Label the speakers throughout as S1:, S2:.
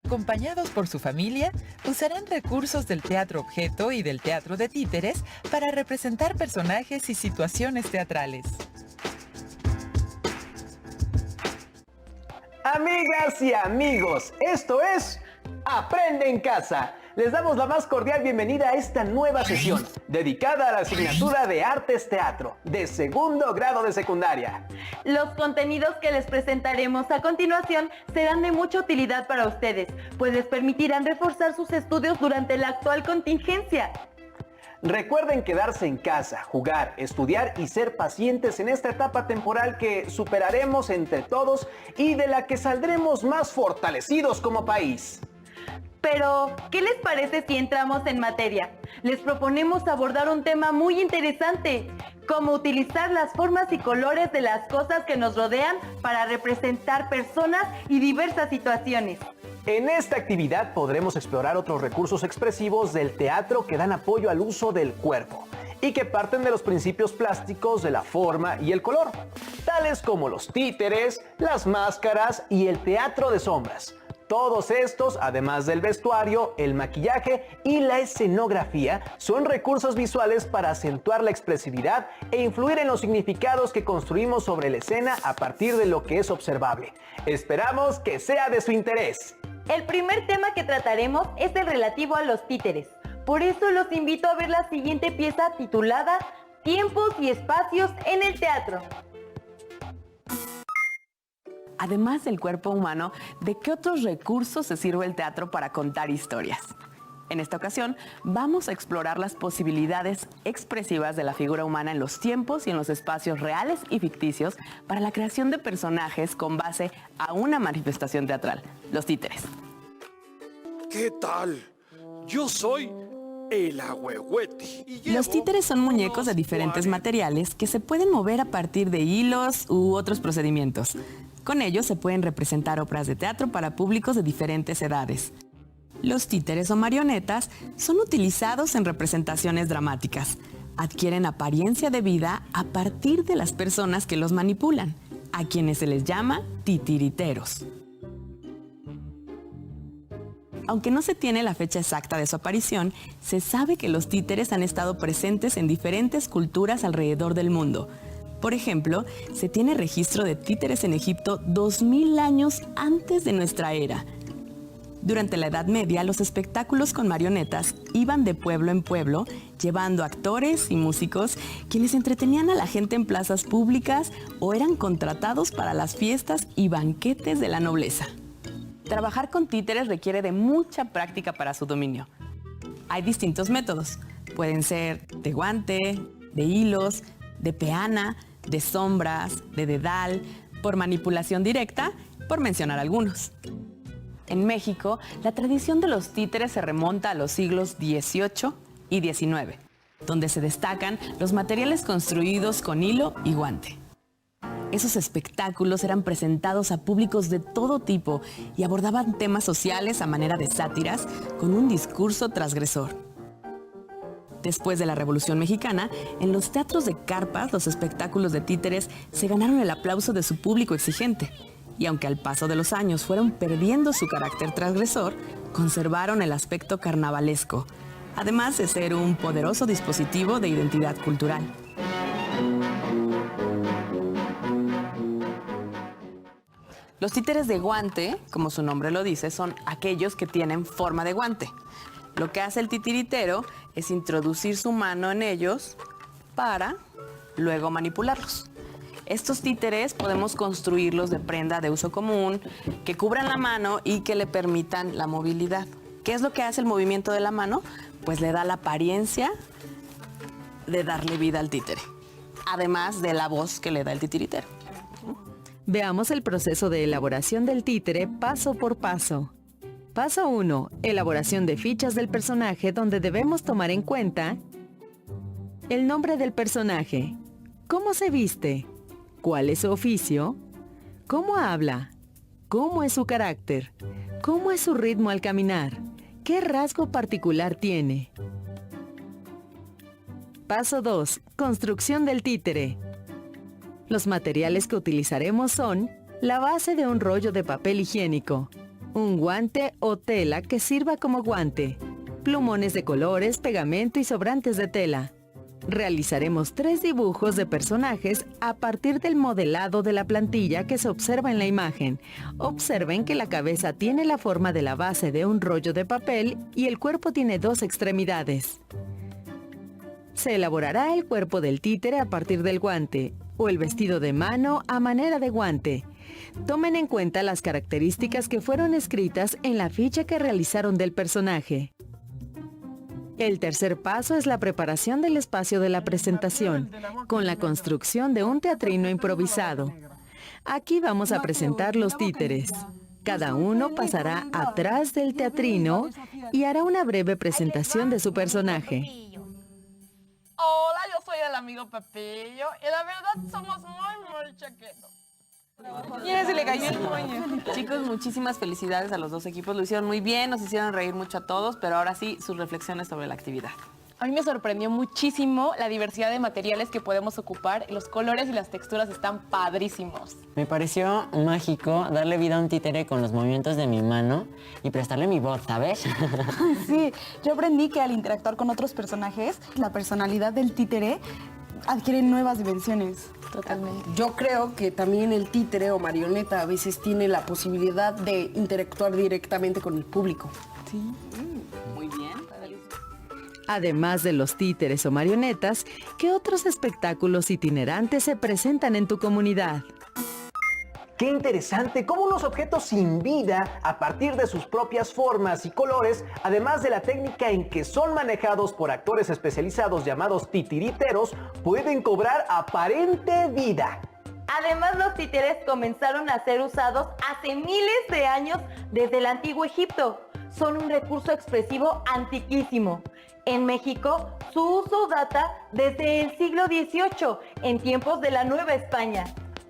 S1: acompañados por su familia, usarán recursos del teatro objeto y del teatro de títeres para representar personajes y situaciones teatrales.
S2: Amigas y amigos, esto es Aprende en Casa. Les damos la más cordial bienvenida a esta nueva sesión, dedicada a la asignatura de Artes Teatro, de segundo grado de secundaria.
S3: Los contenidos que les presentaremos a continuación serán de mucha utilidad para ustedes, pues les permitirán reforzar sus estudios durante la actual contingencia.
S2: Recuerden quedarse en casa, jugar, estudiar y ser pacientes en esta etapa temporal que superaremos entre todos y de la que saldremos más fortalecidos como país.
S3: Pero, ¿qué les parece si entramos en materia? Les proponemos abordar un tema muy interesante, cómo utilizar las formas y colores de las cosas que nos rodean para representar personas y diversas situaciones.
S2: En esta actividad podremos explorar otros recursos expresivos del teatro que dan apoyo al uso del cuerpo y que parten de los principios plásticos de la forma y el color, tales como los títeres, las máscaras y el teatro de sombras. Todos estos, además del vestuario, el maquillaje y la escenografía, son recursos visuales para acentuar la expresividad e influir en los significados que construimos sobre la escena a partir de lo que es observable. Esperamos que sea de su interés.
S3: El primer tema que trataremos es el relativo a los títeres. Por eso los invito a ver la siguiente pieza titulada Tiempos y espacios en el teatro.
S4: Además del cuerpo humano, ¿de qué otros recursos se sirve el teatro para contar historias? En esta ocasión, vamos a explorar las posibilidades expresivas de la figura humana en los tiempos y en los espacios reales y ficticios para la creación de personajes con base a una manifestación teatral, los títeres.
S5: ¿Qué tal? Yo soy el Ahuehuete.
S4: Los títeres son muñecos de diferentes materiales que se pueden mover a partir de hilos u otros procedimientos. Con ellos se pueden representar obras de teatro para públicos de diferentes edades. Los títeres o marionetas son utilizados en representaciones dramáticas. Adquieren apariencia de vida a partir de las personas que los manipulan, a quienes se les llama titiriteros. Aunque no se tiene la fecha exacta de su aparición, se sabe que los títeres han estado presentes en diferentes culturas alrededor del mundo. Por ejemplo, se tiene registro de títeres en Egipto 2000 años antes de nuestra era. Durante la Edad Media, los espectáculos con marionetas iban de pueblo en pueblo, llevando actores y músicos, quienes entretenían a la gente en plazas públicas o eran contratados para las fiestas y banquetes de la nobleza. Trabajar con títeres requiere de mucha práctica para su dominio. Hay distintos métodos. Pueden ser de guante, de hilos, de peana, de sombras, de dedal, por manipulación directa, por mencionar algunos. En México, la tradición de los títeres se remonta a los siglos XVIII y XIX, donde se destacan los materiales construidos con hilo y guante. Esos espectáculos eran presentados a públicos de todo tipo y abordaban temas sociales a manera de sátiras con un discurso transgresor. Después de la Revolución Mexicana, en los teatros de carpas, los espectáculos de títeres se ganaron el aplauso de su público exigente. Y aunque al paso de los años fueron perdiendo su carácter transgresor, conservaron el aspecto carnavalesco, además de ser un poderoso dispositivo de identidad cultural. Los títeres de guante, como su nombre lo dice, son aquellos que tienen forma de guante. Lo que hace el titiritero es introducir su mano en ellos para luego manipularlos. Estos títeres podemos construirlos de prenda de uso común, que cubran la mano y que le permitan la movilidad. ¿Qué es lo que hace el movimiento de la mano? Pues le da la apariencia de darle vida al títere, además de la voz que le da el titiritero.
S6: Veamos el proceso de elaboración del títere paso por paso. Paso 1. Elaboración de fichas del personaje, donde debemos tomar en cuenta el nombre del personaje, cómo se viste, cuál es su oficio, cómo habla, cómo es su carácter, cómo es su ritmo al caminar, qué rasgo particular tiene. Paso 2. Construcción del títere. Los materiales que utilizaremos son la base de un rollo de papel higiénico, un guante o tela que sirva como guante, plumones de colores, pegamento y sobrantes de tela. Realizaremos 3 dibujos de personajes a partir del modelado de la plantilla que se observa en la imagen. Observen que la cabeza tiene la forma de la base de un rollo de papel y el cuerpo tiene 2 extremidades. Se elaborará el cuerpo del títere a partir del guante o el vestido de mano a manera de guante. Tomen en cuenta las características que fueron escritas en la ficha que realizaron del personaje. El tercer paso es la preparación del espacio de la presentación, con la construcción de un teatrino improvisado. Aquí vamos a presentar los títeres. Cada uno pasará atrás del teatrino y hará una breve presentación de su personaje.
S7: Hola, yo soy el amigo Pepillo y la verdad somos muy chaquetos.
S1: Mira, se le cayó el moño.
S4: Chicos, muchísimas felicidades a los 2 equipos. Lo hicieron muy bien, nos hicieron reír mucho a todos, pero ahora sí, sus reflexiones sobre la actividad.
S8: A mí me sorprendió muchísimo la diversidad de materiales que podemos ocupar. Los colores y las texturas están padrísimos.
S9: Me pareció mágico darle vida a un títere con los movimientos de mi mano y prestarle mi voz, ¿sabes?
S10: Sí, yo aprendí que al interactuar con otros personajes, la personalidad del títere adquiere nuevas dimensiones.
S8: Totalmente.
S11: Yo creo que también el títere o marioneta a veces tiene la posibilidad de interactuar directamente con el público.
S4: Sí, muy bien.
S6: Además de los títeres o marionetas, ¿qué otros espectáculos itinerantes se presentan en tu comunidad?
S2: ¡Qué interesante! Cómo unos objetos sin vida, a partir de sus propias formas y colores, además de la técnica en que son manejados por actores especializados llamados titiriteros, pueden cobrar aparente vida.
S3: Además, los títeres comenzaron a ser usados hace miles de años desde el antiguo Egipto. Son un recurso expresivo antiquísimo. En México, su uso data desde el siglo XVIII, en tiempos de la Nueva España.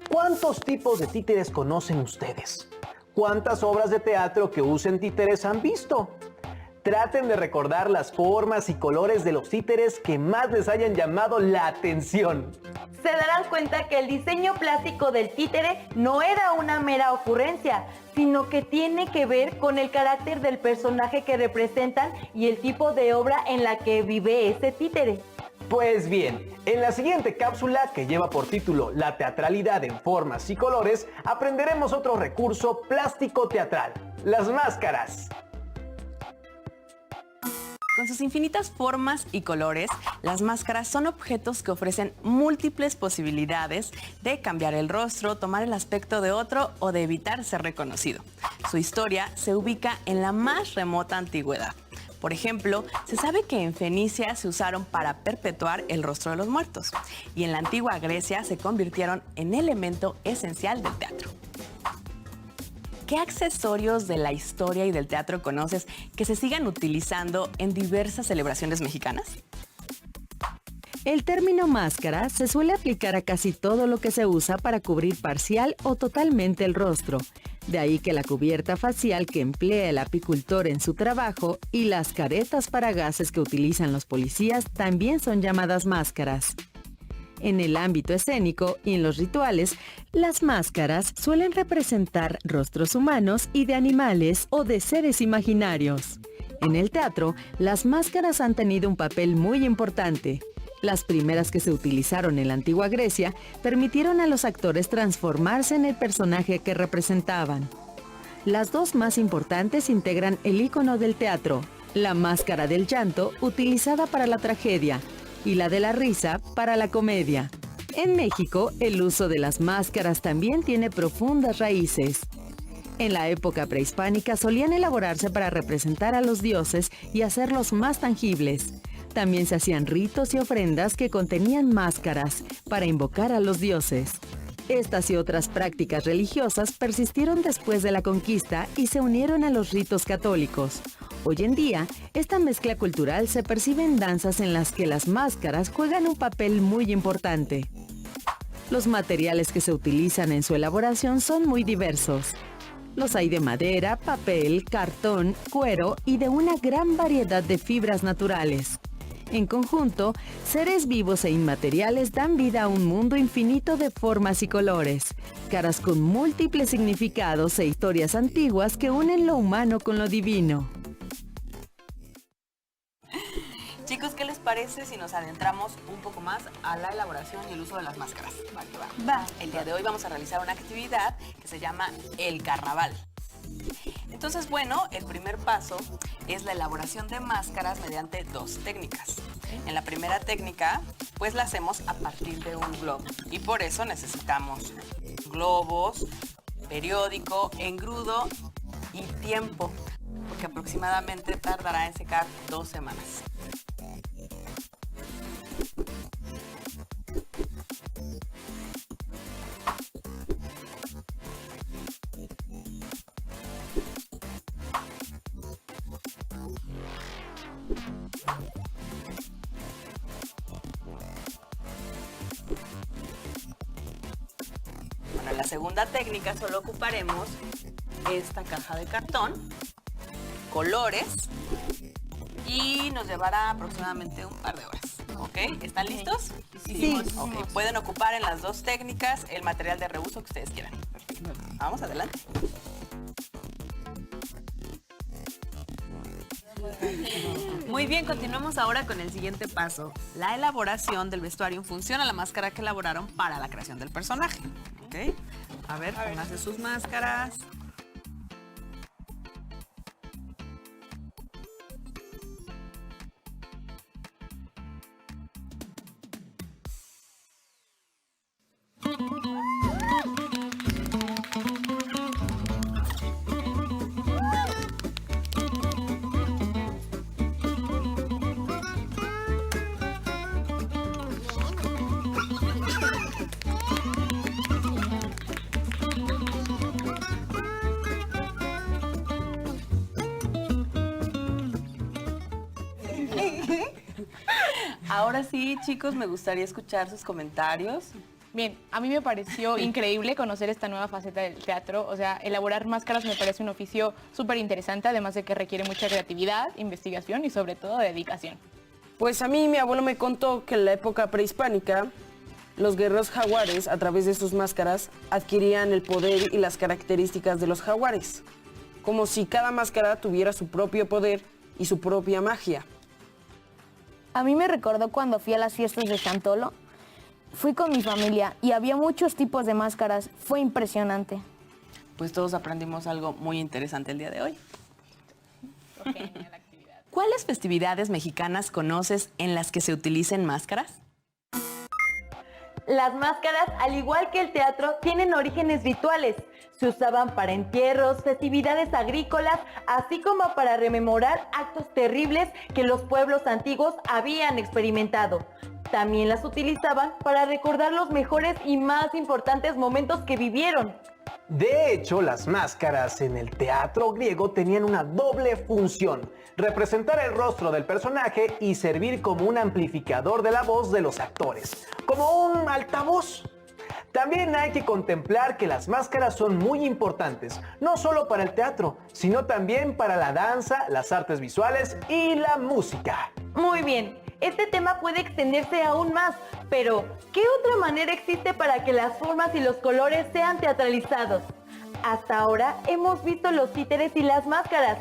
S2: ¿Cuántos tipos de títeres conocen ustedes? ¿Cuántas obras de teatro que usen títeres han visto? Traten de recordar las formas y colores de los títeres que más les hayan llamado la atención.
S3: Se darán cuenta que el diseño plástico del títere no era una mera ocurrencia, sino que tiene que ver con el carácter del personaje que representan y el tipo de obra en la que vive ese títere.
S2: Pues bien, en la siguiente cápsula, que lleva por título La teatralidad en formas y colores, aprenderemos otro recurso plástico teatral, las máscaras.
S4: Con sus infinitas formas y colores, las máscaras son objetos que ofrecen múltiples posibilidades de cambiar el rostro, tomar el aspecto de otro o de evitar ser reconocido. Su historia se ubica en la más remota antigüedad. Por ejemplo, se sabe que en Fenicia se usaron para perpetuar el rostro de los muertos y en la antigua Grecia se convirtieron en elemento esencial del teatro. ¿Qué accesorios de la historia y del teatro conoces que se sigan utilizando en diversas celebraciones mexicanas?
S6: El término máscara se suele aplicar a casi todo lo que se usa para cubrir parcial o totalmente el rostro. De ahí que la cubierta facial que emplea el apicultor en su trabajo y las caretas para gases que utilizan los policías también son llamadas máscaras. En el ámbito escénico y en los rituales, las máscaras suelen representar rostros humanos y de animales o de seres imaginarios. En el teatro, las máscaras han tenido un papel muy importante. Las primeras que se utilizaron en la antigua Grecia permitieron a los actores transformarse en el personaje que representaban. Las dos más importantes integran el ícono del teatro, la máscara del llanto utilizada para la tragedia y la de la risa para la comedia. En México, el uso de las máscaras también tiene profundas raíces. En la época prehispánica solían elaborarse para representar a los dioses y hacerlos más tangibles. También se hacían ritos y ofrendas que contenían máscaras para invocar a los dioses. Estas y otras prácticas religiosas persistieron después de la conquista y se unieron a los ritos católicos. Hoy en día, esta mezcla cultural se percibe en danzas en las que las máscaras juegan un papel muy importante. Los materiales que se utilizan en su elaboración son muy diversos. Los hay de madera, papel, cartón, cuero y de una gran variedad de fibras naturales. En conjunto, seres vivos e inmateriales dan vida a un mundo infinito de formas y colores, caras con múltiples significados e historias antiguas que unen lo humano con lo divino.
S4: Chicos, ¿qué les parece si nos adentramos un poco más a la elaboración y el uso de las máscaras? Va. El día de hoy vamos a realizar una actividad que se llama el carnaval. Entonces, bueno, el primer paso es la elaboración de máscaras mediante dos técnicas. En la primera técnica, pues la hacemos a partir de un globo. Y por eso necesitamos globos, periódico, engrudo y tiempo, porque aproximadamente tardará en secar 2 semanas. Bueno, en la segunda técnica solo ocuparemos esta caja de cartón, colores, y nos llevará aproximadamente un par de horas. ¿Ok? ¿Están listos?
S10: Sí.
S4: Ok, pueden ocupar en las dos técnicas el material de reuso que ustedes quieran. Perfecto. Vamos, adelante. Muy bien, continuamos ahora con el siguiente paso. La elaboración del vestuario en función a la máscara que elaboraron para la creación del personaje. ¿Ok? A ver, pónganse sus máscaras. Ahora sí, chicos, me gustaría escuchar sus comentarios.
S8: Bien, a mí me pareció increíble conocer esta nueva faceta del teatro. O sea, elaborar máscaras me parece un oficio súper interesante, además de que requiere mucha creatividad, investigación y sobre todo dedicación.
S11: Pues a mí mi abuelo me contó que en la época prehispánica los guerreros jaguares, a través de sus máscaras, adquirían el poder y las características de los jaguares, como si cada máscara tuviera su propio poder y su propia magia.
S12: A mí me recordó cuando fui a las fiestas de Chantolo. Fui con mi familia y había muchos tipos de máscaras. Fue impresionante.
S4: Pues todos aprendimos algo muy interesante el día de hoy.
S8: Genial actividad.
S4: ¿Cuáles festividades mexicanas conoces en las que se utilicen máscaras?
S3: Las máscaras, al igual que el teatro, tienen orígenes rituales. Se usaban para entierros, festividades agrícolas, así como para rememorar actos terribles que los pueblos antiguos habían experimentado. También las utilizaban para recordar los mejores y más importantes momentos que vivieron.
S2: De hecho, las máscaras en el teatro griego tenían una doble función: representar el rostro del personaje y servir como un amplificador de la voz de los actores, como un altavoz. También hay que contemplar que las máscaras son muy importantes, no solo para el teatro, sino también para la danza, las artes visuales y la música.
S3: Muy bien, este tema puede extenderse aún más, pero ¿qué otra manera existe para que las formas y los colores sean teatralizados? Hasta ahora hemos visto los títeres y las máscaras.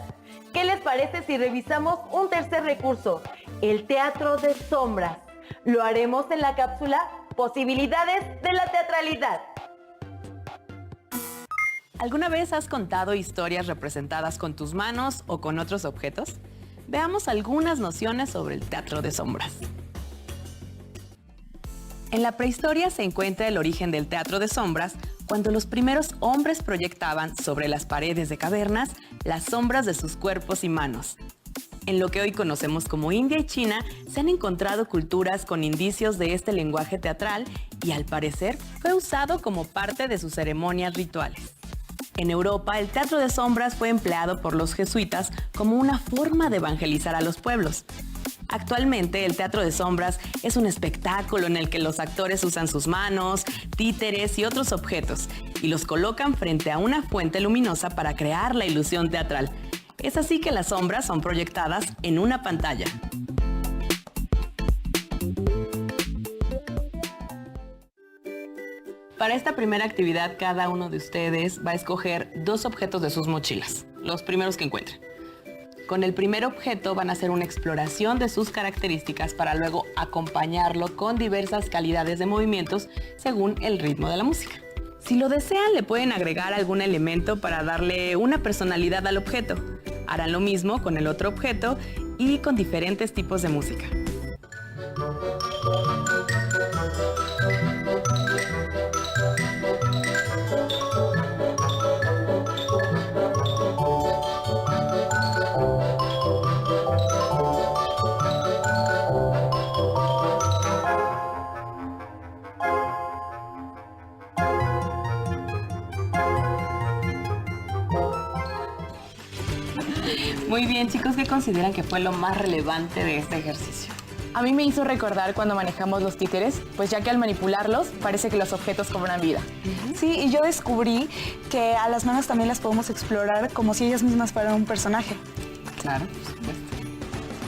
S3: ¿Qué les parece si revisamos un tercer recurso? El teatro de sombras. Lo haremos en la cápsula Posibilidades de la teatralidad.
S4: ¿Alguna vez has contado historias representadas con tus manos o con otros objetos? Veamos algunas nociones sobre el teatro de sombras. En la prehistoria se encuentra el origen del teatro de sombras cuando los primeros hombres proyectaban sobre las paredes de cavernas las sombras de sus cuerpos y manos. En lo que hoy conocemos como India y China, se han encontrado culturas con indicios de este lenguaje teatral y al parecer fue usado como parte de sus ceremonias rituales. En Europa, el teatro de sombras fue empleado por los jesuitas como una forma de evangelizar a los pueblos. Actualmente, el teatro de sombras es un espectáculo en el que los actores usan sus manos, títeres y otros objetos y los colocan frente a una fuente luminosa para crear la ilusión teatral. Es así que las sombras son proyectadas en una pantalla. Para esta primera actividad, cada uno de ustedes va a escoger 2 objetos de sus mochilas, los primeros que encuentren. Con el primer objeto van a hacer una exploración de sus características para luego acompañarlo con diversas calidades de movimientos según el ritmo de la música. Si lo desean, le pueden agregar algún elemento para darle una personalidad al objeto. Harán lo mismo con el otro objeto y con diferentes tipos de música. Muy bien, chicos, ¿qué consideran que fue lo más relevante de este ejercicio?
S8: A mí me hizo recordar cuando manejamos los títeres, pues ya que al manipularlos parece que los objetos cobran vida.
S10: Sí, y yo descubrí que a las manos también las podemos explorar como si ellas mismas fueran un personaje.
S4: Claro, por supuesto.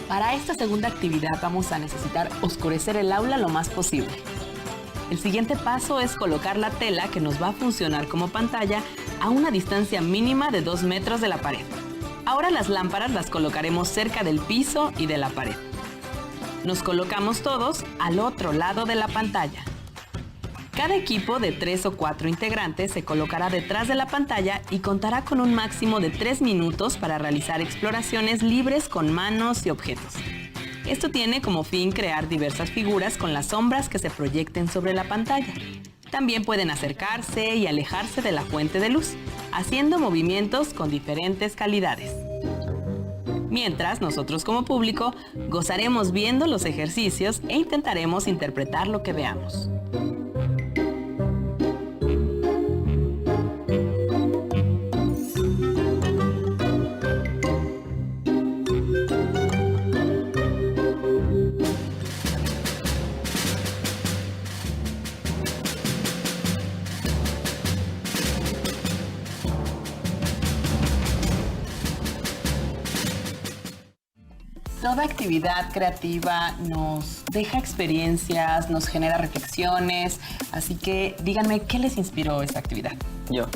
S4: Para esta segunda actividad vamos a necesitar oscurecer el aula lo más posible. El siguiente paso es colocar la tela que nos va a funcionar como pantalla a una distancia mínima de 2 metros de la pared. Ahora las lámparas las colocaremos cerca del piso y de la pared. Nos colocamos todos al otro lado de la pantalla. Cada equipo de 3 o 4 integrantes se colocará detrás de la pantalla y contará con un máximo de 3 minutos para realizar exploraciones libres con manos y objetos. Esto tiene como fin crear diversas figuras con las sombras que se proyecten sobre la pantalla. También pueden acercarse y alejarse de la fuente de luz, haciendo movimientos con diferentes calidades. Mientras, nosotros como público gozaremos viendo los ejercicios e intentaremos interpretar lo que veamos. Toda actividad creativa nos deja experiencias, nos genera reflexiones, así que díganme, ¿qué les inspiró esta actividad?
S9: Yo.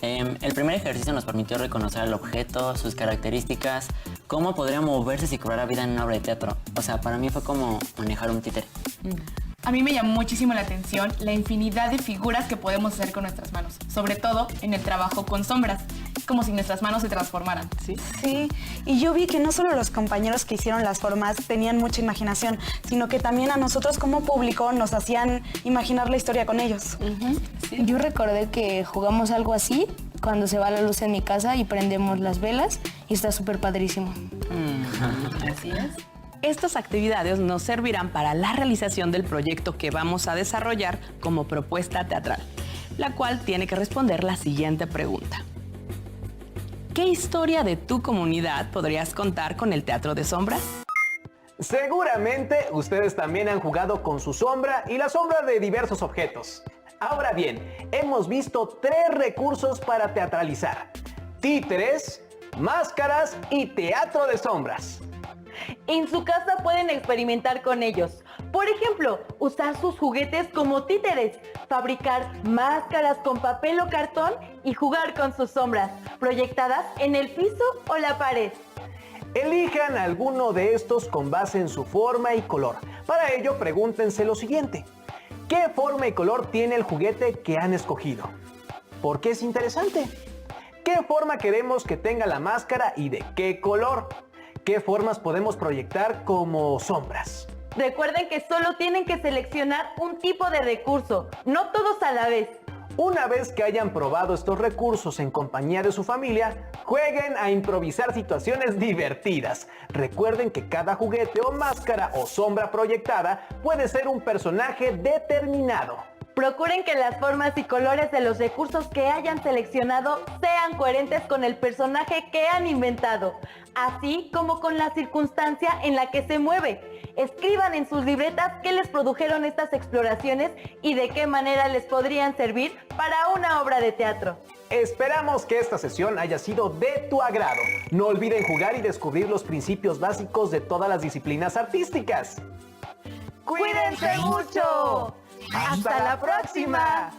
S9: El primer ejercicio nos permitió reconocer el objeto, sus características, cómo podría moverse si cobrara vida en una obra de teatro. O sea, para mí fue como manejar un títere.
S8: A mí me llamó muchísimo la atención la infinidad de figuras que podemos hacer con nuestras manos, sobre todo en el trabajo con sombras, como si nuestras manos se transformaran.
S10: Sí, y yo vi que no solo los compañeros que hicieron las formas tenían mucha imaginación, sino que también a nosotros como público nos hacían imaginar la historia con ellos.
S12: Sí. Yo recordé que jugamos algo así cuando se va la luz en mi casa y prendemos las velas y está súper padrísimo.
S4: Así es. Estas actividades nos servirán para la realización del proyecto que vamos a desarrollar como propuesta teatral, la cual tiene que responder la siguiente pregunta. ¿Qué historia de tu comunidad podrías contar con el teatro de sombras?
S2: Seguramente ustedes también han jugado con su sombra y la sombra de diversos objetos. Ahora bien, hemos visto 3 recursos para teatralizar: títeres, máscaras y teatro de sombras.
S3: En su casa pueden experimentar con ellos. Por ejemplo, usar sus juguetes como títeres, fabricar máscaras con papel o cartón y jugar con sus sombras, proyectadas en el piso o la pared.
S2: Elijan alguno de estos con base en su forma y color. Para ello, pregúntense lo siguiente: ¿qué forma y color tiene el juguete que han escogido? ¿Por qué es interesante? ¿Qué forma queremos que tenga la máscara y de qué color? ¿Qué formas podemos proyectar como sombras?
S3: Recuerden que solo tienen que seleccionar un tipo de recurso, no todos a la vez.
S2: Una vez que hayan probado estos recursos en compañía de su familia, jueguen a improvisar situaciones divertidas. Recuerden que cada juguete o máscara o sombra proyectada puede ser un personaje determinado.
S3: Procuren que las formas y colores de los recursos que hayan seleccionado sean coherentes con el personaje que han inventado, así como con la circunstancia en la que se mueve. Escriban en sus libretas qué les produjeron estas exploraciones y de qué manera les podrían servir para una obra de teatro.
S2: Esperamos que esta sesión haya sido de tu agrado. No olviden jugar y descubrir los principios básicos de todas las disciplinas artísticas.
S3: ¡Cuídense mucho! ¡Hasta la próxima!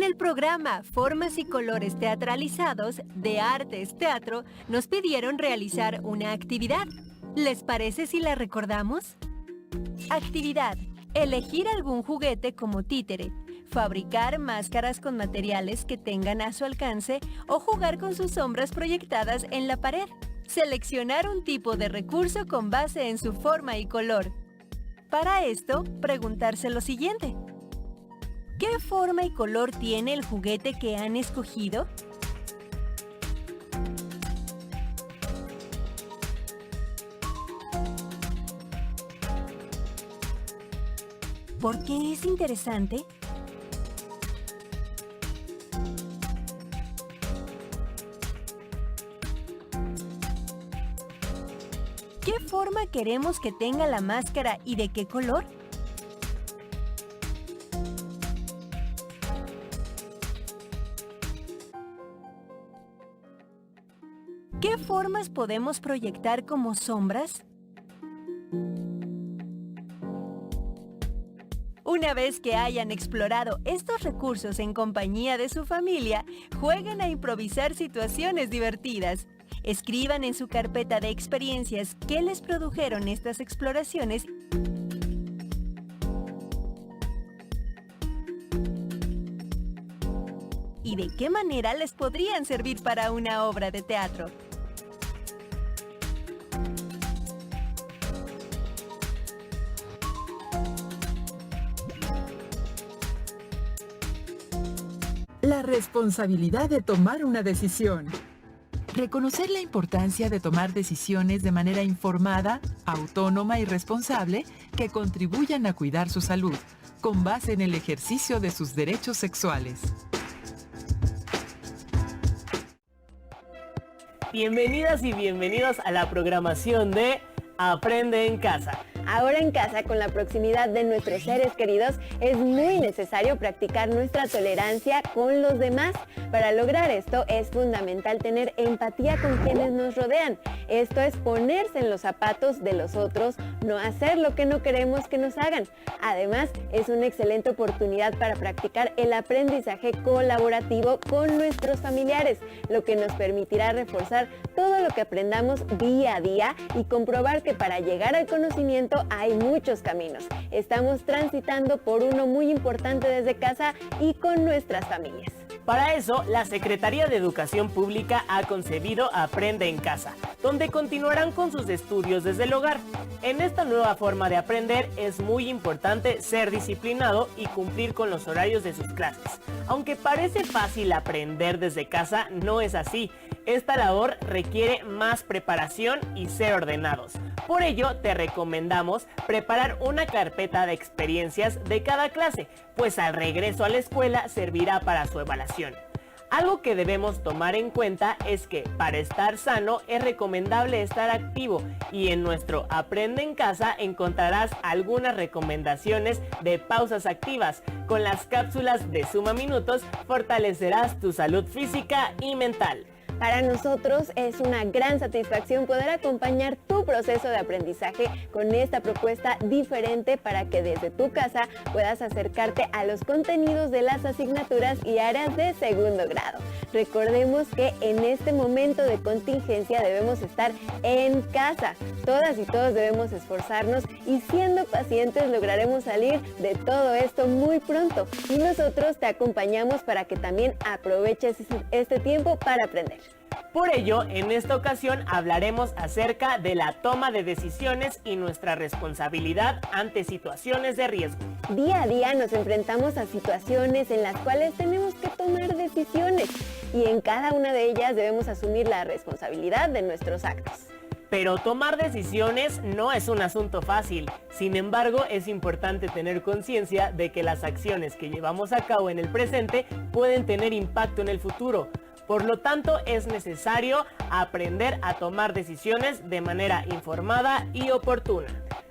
S13: En el programa Formas y Colores Teatralizados de Artes Teatro nos pidieron realizar una actividad. ¿Les parece si la recordamos? Actividad: elegir algún juguete como títere, fabricar máscaras con materiales que tengan a su alcance o jugar con sus sombras proyectadas en la pared. Seleccionar un tipo de recurso con base en su forma y color. Para esto, preguntarse lo siguiente: ¿qué forma y color tiene el juguete que han escogido? ¿Por qué es interesante? ¿Qué forma queremos que tenga la máscara y de qué color? ¿Qué formas podemos proyectar como sombras? Una vez que hayan explorado estos recursos en compañía de su familia, jueguen a improvisar situaciones divertidas. Escriban en su carpeta de experiencias qué les produjeron estas exploraciones y de qué manera les podrían servir para una obra de teatro.
S1: La responsabilidad de tomar una decisión. Reconocer la importancia de tomar decisiones de manera informada, autónoma y responsable que contribuyan a cuidar su salud, con base en el ejercicio de sus derechos sexuales.
S14: Bienvenidas y bienvenidos a la programación de Aprende en Casa.
S15: Ahora en casa, con la proximidad de nuestros seres queridos, es muy necesario practicar nuestra tolerancia con los demás. Para lograr esto es fundamental tener empatía con quienes nos rodean. Esto es ponerse en los zapatos de los otros, no hacer lo que no queremos que nos hagan. Además, es una excelente oportunidad para practicar el aprendizaje colaborativo con nuestros familiares, lo que nos permitirá reforzar todo lo que aprendamos día a día y comprobar que para llegar al conocimiento hay muchos caminos. Estamos transitando por uno muy importante desde casa y con nuestras familias.
S14: Para eso, la Secretaría de Educación Pública ha concebido Aprende en Casa, donde continuarán con sus estudios desde el hogar. En esta nueva forma de aprender es muy importante ser disciplinado y cumplir con los horarios de sus clases. Aunque parece fácil aprender desde casa, no es así. Esta labor requiere más preparación y ser ordenados. Por ello, te recomendamos preparar una carpeta de experiencias de cada clase, pues al regreso a la escuela servirá para su evaluación. Algo que debemos tomar en cuenta es que para estar sano es recomendable estar activo y en nuestro Aprende en Casa encontrarás algunas recomendaciones de pausas activas. Con las cápsulas de Suma Minutos fortalecerás tu salud física y mental.
S15: Para nosotros es una gran satisfacción poder acompañar tu proceso de aprendizaje con esta propuesta diferente para que desde tu casa puedas acercarte a los contenidos de las asignaturas y áreas de segundo grado. Recordemos que en este momento de contingencia debemos estar en casa. Todas y todos debemos esforzarnos y siendo pacientes lograremos salir de todo esto muy pronto. Y nosotros te acompañamos para que también aproveches este tiempo para aprender.
S14: Por ello, en esta ocasión hablaremos acerca de la toma de decisiones y nuestra responsabilidad ante situaciones de riesgo.
S15: Día a día nos enfrentamos a situaciones en las cuales tenemos que tomar decisiones y en cada una de ellas debemos asumir la responsabilidad de nuestros actos.
S14: Pero tomar decisiones no es un asunto fácil. Sin embargo, es importante tener conciencia de que las acciones que llevamos a cabo en el presente pueden tener impacto en el futuro. Por lo tanto, es necesario aprender a tomar decisiones de manera informada y oportuna.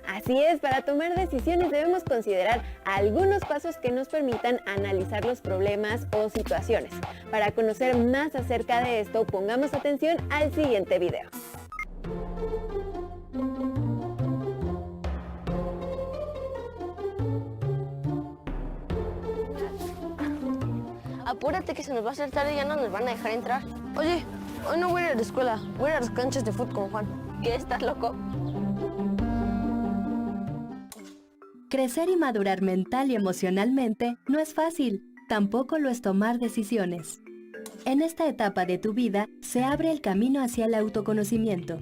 S15: Así es, para tomar decisiones debemos considerar algunos pasos que nos permitan analizar los problemas o situaciones. Para conocer más acerca de esto, pongamos atención al siguiente video.
S16: apúrate que se nos va a hacer tarde y ya no nos van a dejar entrar. Oye, hoy no voy a ir a la escuela, voy a ir a las canchas de fútbol con Juan. ¿Qué? ¿Estás loco?
S13: Crecer y madurar mental y emocionalmente no es fácil, tampoco lo es tomar decisiones. En esta etapa de tu vida se abre el camino hacia el autoconocimiento,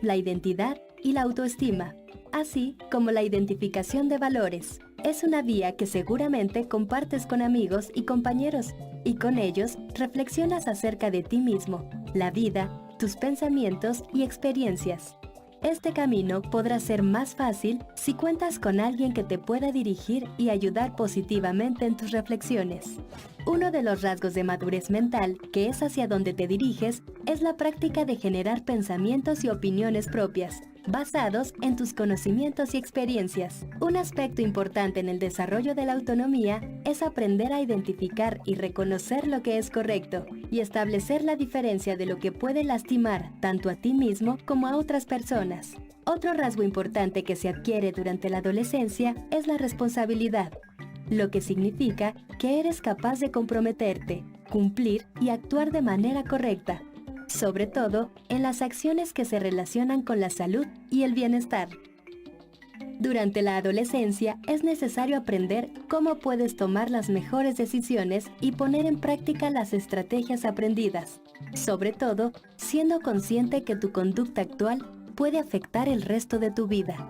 S13: la identidad y la autoestima, así como la identificación de valores. Es una vía que seguramente compartes con amigos y compañeros, y con ellos reflexionas acerca de ti mismo, la vida, tus pensamientos y experiencias. Este camino podrá ser más fácil si cuentas con alguien que te pueda dirigir y ayudar positivamente en tus reflexiones. Uno de los rasgos de madurez mental, que es hacia donde te diriges, es la práctica de generar pensamientos y opiniones propias, basados en tus conocimientos y experiencias. Un aspecto importante en el desarrollo de la autonomía es aprender a identificar y reconocer lo que es correcto y establecer la diferencia de lo que puede lastimar tanto a ti mismo como a otras personas. Otro rasgo importante que se adquiere durante la adolescencia es la responsabilidad, lo que significa que eres capaz de comprometerte, cumplir y actuar de manera correcta, sobre todo en las acciones que se relacionan con la salud y el bienestar. Durante la adolescencia es necesario aprender cómo puedes tomar las mejores decisiones y poner en práctica las estrategias aprendidas, sobre todo siendo consciente que tu conducta actual puede afectar el resto de tu vida.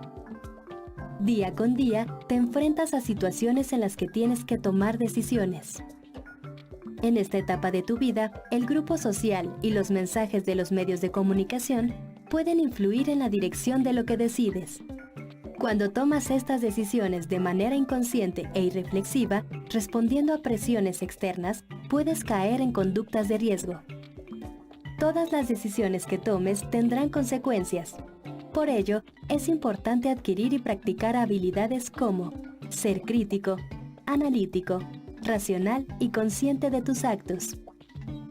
S13: Día con día te enfrentas a situaciones en las que tienes que tomar decisiones. En esta etapa de tu vida, el grupo social y los mensajes de los medios de comunicación pueden influir en la dirección de lo que decides. Cuando tomas estas decisiones de manera inconsciente e irreflexiva, respondiendo a presiones externas, puedes caer en conductas de riesgo. Todas las decisiones que tomes tendrán consecuencias. Por ello, es importante adquirir y practicar habilidades como ser crítico, analítico, racional y consciente de tus actos.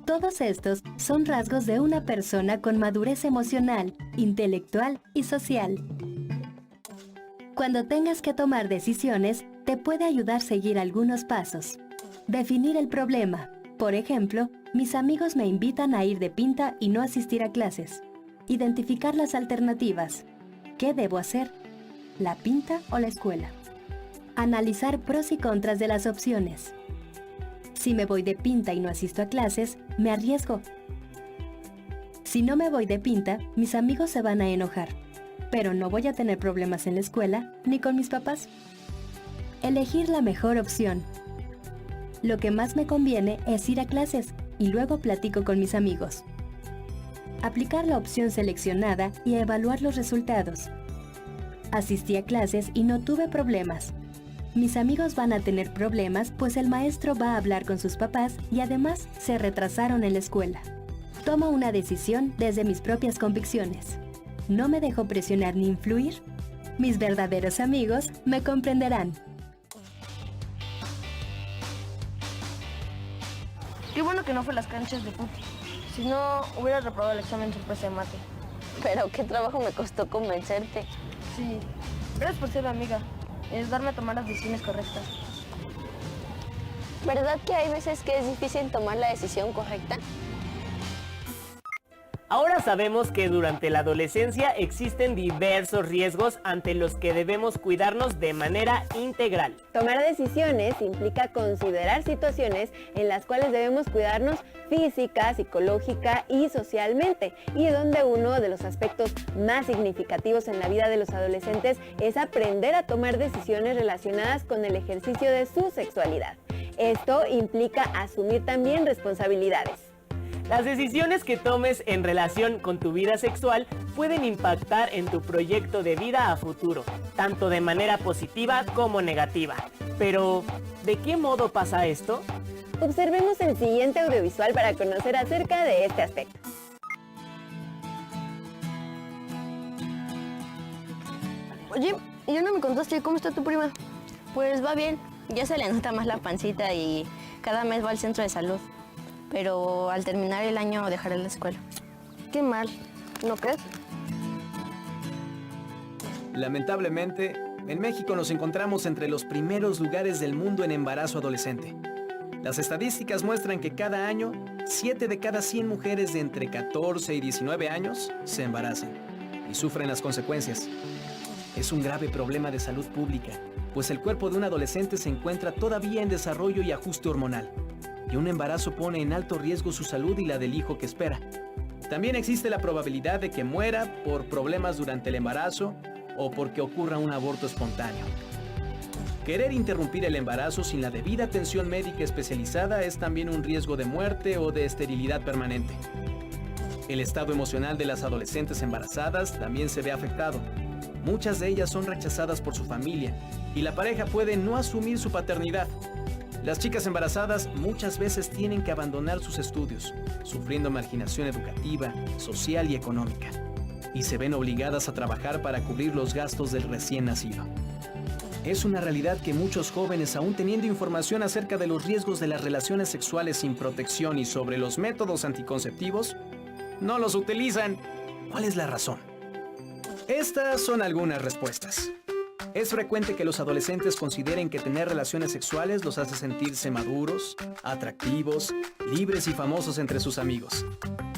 S13: Todos estos son rasgos de una persona con madurez emocional, intelectual y social. Cuando tengas que tomar decisiones, te puede ayudar a seguir algunos pasos. Definir el problema. Por ejemplo, mis amigos me invitan a ir de pinta y no asistir a clases. Identificar las alternativas. ¿Qué debo hacer? ¿La pinta o la escuela? Analizar pros y contras de las opciones. Si me voy de pinta y no asisto a clases, me arriesgo. Si no me voy de pinta, mis amigos se van a enojar, pero no voy a tener problemas en la escuela ni con mis papás. Elegir la mejor opción. Lo que más me conviene es ir a clases y luego platico con mis amigos. Aplicar la opción seleccionada y evaluar los resultados. Asistí a clases y no tuve problemas. Mis amigos van a tener problemas pues el maestro va a hablar con sus papás y además se retrasaron en la escuela. Tomo una decisión desde mis propias convicciones. No me dejo presionar ni influir. Mis verdaderos amigos me comprenderán.
S16: Qué bueno que no fue a las canchas de fútbol. Si no, hubiera reprobado el examen sorpresa de mate. Pero qué trabajo me costó convencerte. Sí, gracias por ser amiga. Es darme a tomar las decisiones correctas. ¿Verdad que hay veces que es difícil tomar la decisión correcta?
S14: Ahora sabemos que durante la adolescencia existen diversos riesgos ante los que debemos cuidarnos de manera integral.
S15: Tomar decisiones implica considerar situaciones en las cuales debemos cuidarnos física, psicológica y socialmente, y donde uno de los aspectos más significativos en la vida de los adolescentes es aprender a tomar decisiones relacionadas con el ejercicio de su sexualidad. Esto implica asumir también responsabilidades.
S14: Las decisiones que tomes en relación con tu vida sexual pueden impactar en tu proyecto de vida a futuro, tanto de manera positiva como negativa. Pero, ¿de qué modo pasa esto?
S15: Observemos el siguiente audiovisual para conocer acerca de este aspecto.
S16: Oye, ¿y ya no me contaste cómo está tu prima? Pues va bien, ya se le nota más la pancita y cada mes va al centro de salud. Pero al terminar el año dejaré la escuela. Qué mal, ¿no crees?
S2: Lamentablemente, en México nos encontramos entre los primeros lugares del mundo en embarazo adolescente.
S17: Las estadísticas muestran que cada año, 7 de cada 100 mujeres de entre 14 y 19 años se embarazan y sufren las consecuencias. Es un grave problema de salud pública, pues el cuerpo de un adolescente se encuentra todavía en desarrollo y ajuste hormonal, y un embarazo pone en alto riesgo su salud y la del hijo que espera. También existe la probabilidad de que muera por problemas durante el embarazo o porque ocurra un aborto espontáneo. Querer interrumpir el embarazo sin la debida atención médica especializada es también un riesgo de muerte o de esterilidad permanente. El estado emocional de las adolescentes embarazadas también se ve afectado. Muchas de ellas son rechazadas por su familia y la pareja puede no asumir su paternidad. Las chicas embarazadas muchas veces tienen que abandonar sus estudios, sufriendo marginación educativa, social y económica, y se ven obligadas a trabajar para cubrir los gastos del recién nacido. Es una realidad que muchos jóvenes, aún teniendo información acerca de los riesgos de las relaciones sexuales sin protección y sobre los métodos anticonceptivos, no los utilizan. ¿Cuál es la razón? Estas son algunas respuestas. Es frecuente que los adolescentes consideren que tener relaciones sexuales los hace sentirse maduros, atractivos, libres y famosos entre sus amigos.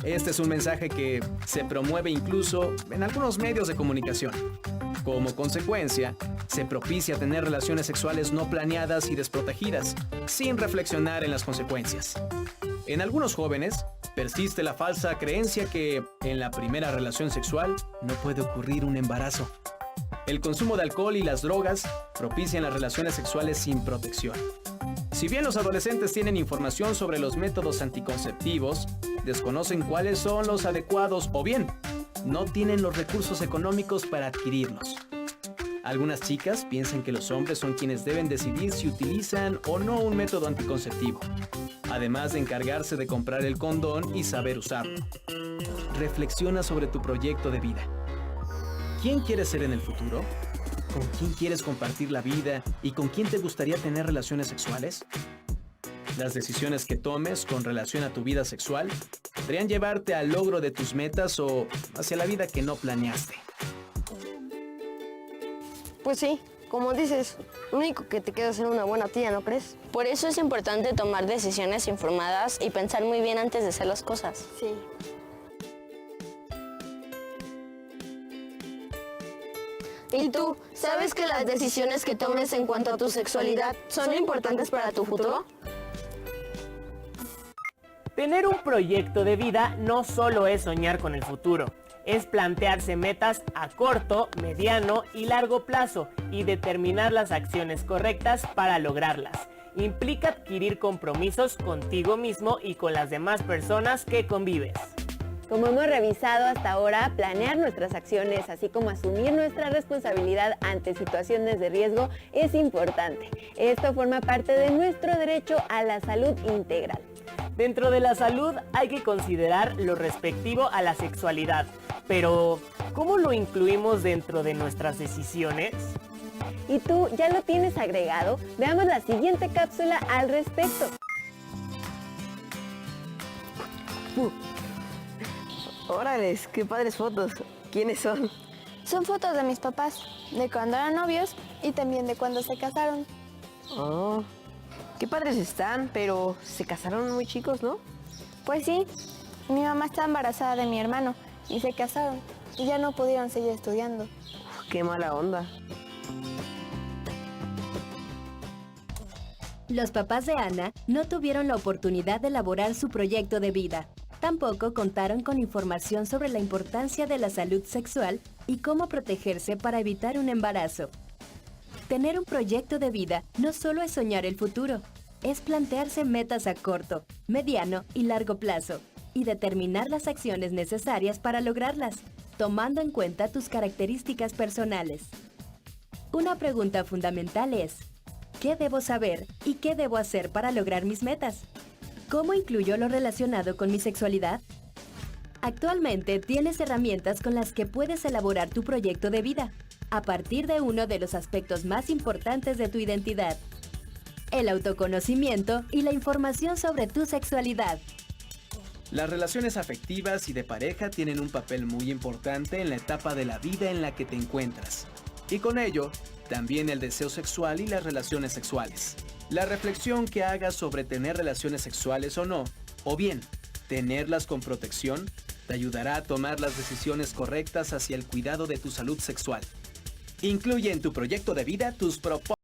S17: Este es un mensaje que se promueve incluso en algunos medios de comunicación. Como consecuencia, se propicia tener relaciones sexuales no planeadas y desprotegidas, sin reflexionar en las consecuencias. En algunos jóvenes, persiste la falsa creencia que en la primera relación sexual no puede ocurrir un embarazo. El consumo de alcohol y las drogas propician las relaciones sexuales sin protección. Si bien los adolescentes tienen información sobre los métodos anticonceptivos, desconocen cuáles son los adecuados o bien no tienen los recursos económicos para adquirirlos. Algunas chicas piensan que los hombres son quienes deben decidir si utilizan o no un método anticonceptivo, además de encargarse de comprar el condón y saber usarlo. Reflexiona sobre tu proyecto de vida. ¿Quién quieres ser en el futuro? ¿Con quién quieres compartir la vida y con quién te gustaría tener relaciones sexuales? Las decisiones que tomes con relación a tu vida sexual podrían llevarte al logro de tus metas o hacia la vida que no planeaste.
S12: Pues sí, como dices, lo único que te queda es ser una buena tía, ¿no crees?
S16: Por eso es importante tomar decisiones informadas y pensar muy bien antes de hacer las cosas.
S12: Sí.
S16: ¿Y tú, sabes que las decisiones que tomes en cuanto a tu sexualidad son importantes para tu futuro?
S14: Tener un proyecto de vida no solo es soñar con el futuro, es plantearse metas a corto, mediano y largo plazo y determinar las acciones correctas para lograrlas. Implica adquirir compromisos contigo mismo y con las demás personas que convives.
S15: Como hemos revisado hasta ahora, planear nuestras acciones, así como asumir nuestra responsabilidad ante situaciones de riesgo, es importante. Esto forma parte de nuestro derecho a la salud integral.
S14: Dentro de la salud hay que considerar lo respectivo a la sexualidad, pero ¿cómo lo incluimos dentro de nuestras decisiones?
S15: ¿Y tú ya lo tienes agregado? Veamos la siguiente cápsula al respecto.
S18: Órales, qué padres fotos. ¿Quiénes son?
S12: Son fotos de mis papás, de cuando eran novios y también de cuando se casaron.
S18: Oh, qué padres están, pero se casaron muy chicos, ¿no?
S12: Pues sí, mi mamá está embarazada de mi hermano y se casaron y ya no pudieron seguir estudiando.
S18: Qué mala onda.
S13: Los papás de Ana no tuvieron la oportunidad de elaborar su proyecto de vida. Tampoco contaron con información sobre la importancia de la salud sexual y cómo protegerse para evitar un embarazo. Tener un proyecto de vida no solo es soñar el futuro, es plantearse metas a corto, mediano y largo plazo y determinar las acciones necesarias para lograrlas, tomando en cuenta tus características personales. Una pregunta fundamental es: ¿qué debo saber y qué debo hacer para lograr mis metas? ¿Cómo incluyo lo relacionado con mi sexualidad? Actualmente tienes herramientas con las que puedes elaborar tu proyecto de vida, a partir de uno de los aspectos más importantes de tu identidad: el autoconocimiento y la información sobre tu sexualidad.
S17: Las relaciones afectivas y de pareja tienen un papel muy importante en la etapa de la vida en la que te encuentras. Y con ello, también el deseo sexual y las relaciones sexuales. La reflexión que hagas sobre tener relaciones sexuales o no, o bien tenerlas con protección, te ayudará a tomar las decisiones correctas hacia el cuidado de tu salud sexual. Incluye en tu proyecto de vida tus propósitos.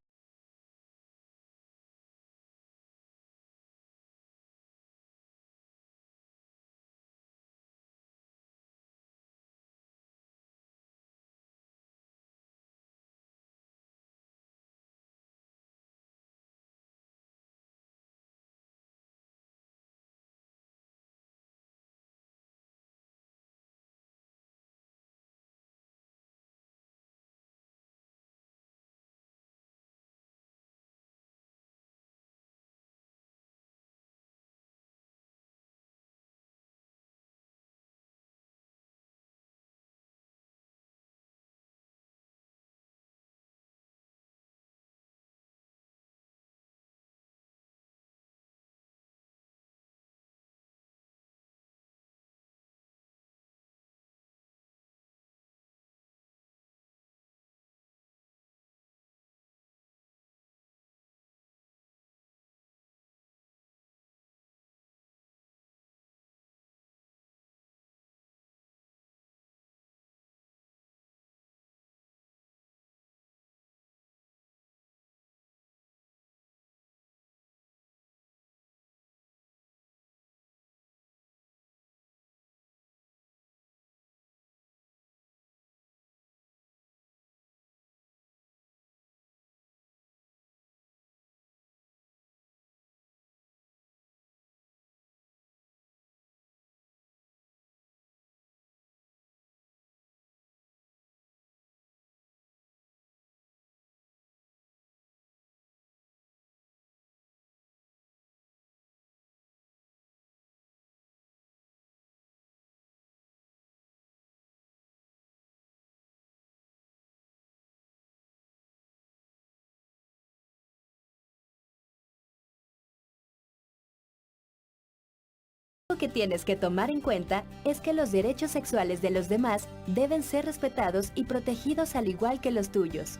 S13: Lo que tienes que tomar en cuenta es que los derechos sexuales de los demás deben ser respetados y protegidos al igual que los tuyos.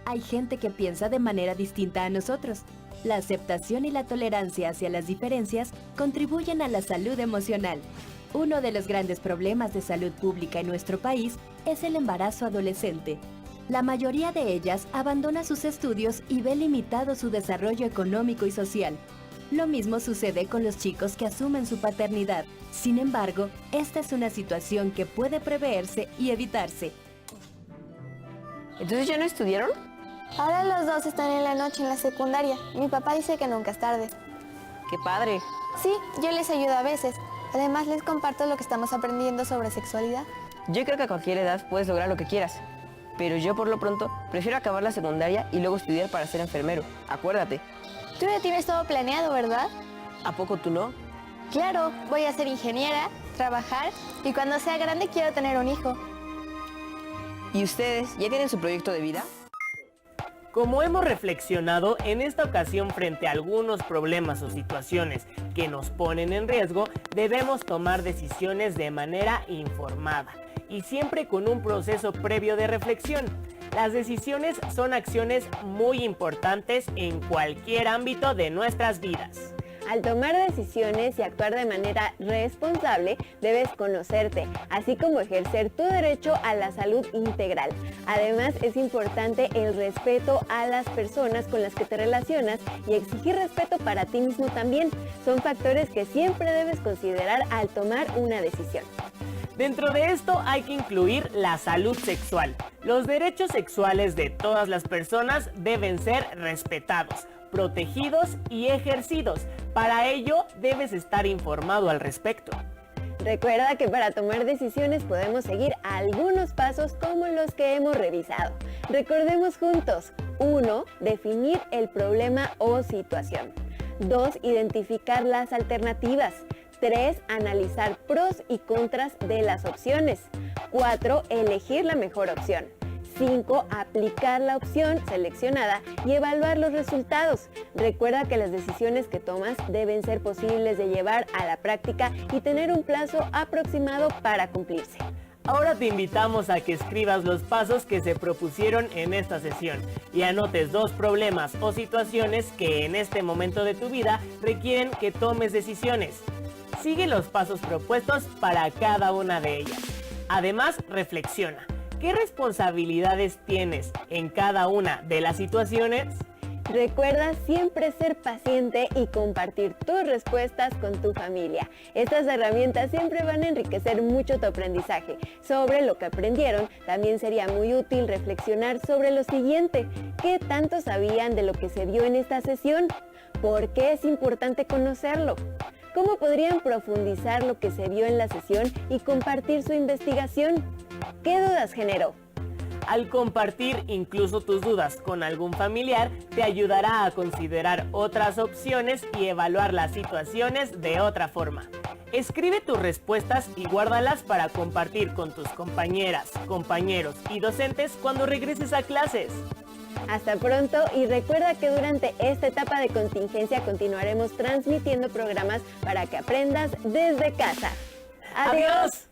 S13: Hay gente que piensa de manera distinta a nosotros. La aceptación y la tolerancia hacia las diferencias contribuyen a la salud emocional. Uno de los grandes problemas de salud pública en nuestro país es el embarazo adolescente. La mayoría de ellas abandona sus estudios y ve limitado su desarrollo económico y social. Lo mismo sucede con los chicos que asumen su paternidad. Sin embargo, esta es una situación que puede preverse y evitarse.
S18: ¿Entonces ya no estudiaron?
S19: Ahora los dos están en la noche en la secundaria. Mi papá dice que nunca es tarde.
S18: ¡Qué padre!
S19: Sí, yo les ayudo a veces. Además, les comparto lo que estamos aprendiendo sobre sexualidad.
S18: Yo creo que a cualquier edad puedes lograr lo que quieras. Pero yo por lo pronto prefiero acabar la secundaria y luego estudiar para ser enfermero. Acuérdate.
S19: Tú ya tienes todo planeado, ¿verdad?
S18: ¿A poco tú no?
S19: Claro, voy a ser ingeniera, trabajar y cuando sea grande quiero tener un hijo.
S18: ¿Y ustedes ya tienen su proyecto de vida?
S14: Como hemos reflexionado, en esta ocasión frente a algunos problemas o situaciones que nos ponen en riesgo, debemos tomar decisiones de manera informada y siempre con un proceso previo de reflexión. Las decisiones son acciones muy importantes en cualquier ámbito de nuestras vidas.
S15: Al tomar decisiones y actuar de manera responsable, debes conocerte, así como ejercer tu derecho a la salud integral. Además, es importante el respeto a las personas con las que te relacionas y exigir respeto para ti mismo también. Son factores que siempre debes considerar al tomar una decisión.
S14: Dentro de esto hay que incluir la salud sexual. Los derechos sexuales de todas las personas deben ser respetados, protegidos y ejercidos. Para ello, debes estar informado al respecto.
S15: Recuerda que para tomar decisiones podemos seguir algunos pasos como los que hemos revisado. Recordemos juntos. 1. Definir el problema o situación. 2. Identificar las alternativas. 3. Analizar pros y contras de las opciones. 4. Elegir la mejor opción. 5. Aplicar la opción seleccionada y evaluar los resultados. Recuerda que las decisiones que tomas deben ser posibles de llevar a la práctica y tener un plazo aproximado para cumplirse.
S14: Ahora te invitamos a que escribas los pasos que se propusieron en esta sesión y anotes 2 problemas o situaciones que en este momento de tu vida requieren que tomes decisiones. Sigue los pasos propuestos para cada una de ellas. Además, reflexiona. ¿Qué responsabilidades tienes en cada una de las situaciones?
S15: Recuerda siempre ser paciente y compartir tus respuestas con tu familia. Estas herramientas siempre van a enriquecer mucho tu aprendizaje. Sobre lo que aprendieron, también sería muy útil reflexionar sobre lo siguiente. ¿Qué tanto sabían de lo que se vio en esta sesión? ¿Por qué es importante conocerlo? ¿Cómo podrían profundizar lo que se vio en la sesión y compartir su investigación? ¿Qué dudas generó?
S14: Al compartir incluso tus dudas con algún familiar, te ayudará a considerar otras opciones y evaluar las situaciones de otra forma. Escribe tus respuestas y guárdalas para compartir con tus compañeras, compañeros y docentes cuando regreses a clases.
S15: Hasta pronto y recuerda que durante esta etapa de contingencia continuaremos transmitiendo programas para que aprendas desde casa. ¡Adiós!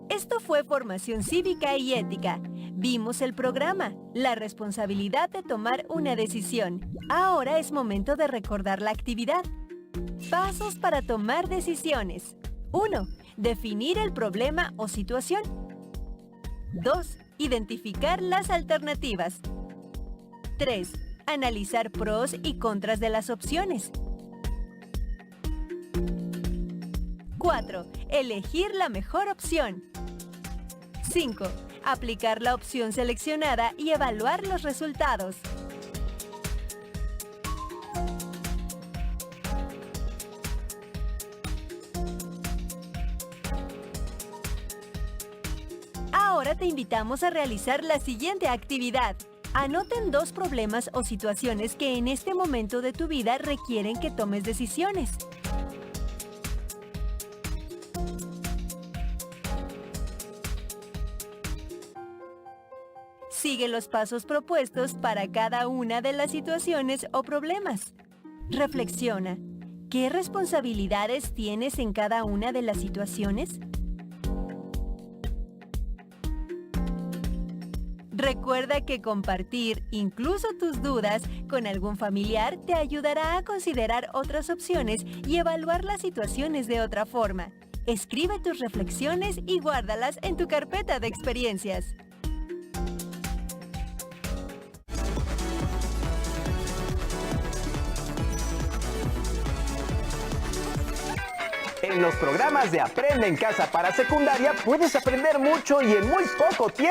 S13: Esto fue Formación Cívica y Ética. Vimos el programa, la responsabilidad de tomar una decisión. Ahora es momento de recordar la actividad. Pasos para tomar decisiones. 1. Definir el problema o situación. 2. Identificar las alternativas. 3. Analizar pros y contras de las opciones. 4. Elegir la mejor opción. 5. Aplicar la opción seleccionada y evaluar los resultados. Ahora te invitamos a realizar la siguiente actividad. Anoten 2 problemas o situaciones que en este momento de tu vida requieren que tomes decisiones. Sigue los pasos propuestos para cada una de las situaciones o problemas. Reflexiona. ¿Qué responsabilidades tienes en cada una de las situaciones? Recuerda que compartir incluso tus dudas con algún familiar te ayudará a considerar otras opciones y evaluar las situaciones de otra forma. Escribe tus reflexiones y guárdalas en tu carpeta de experiencias.
S2: En los programas de Aprende en Casa para secundaria puedes aprender mucho y en muy poco tiempo.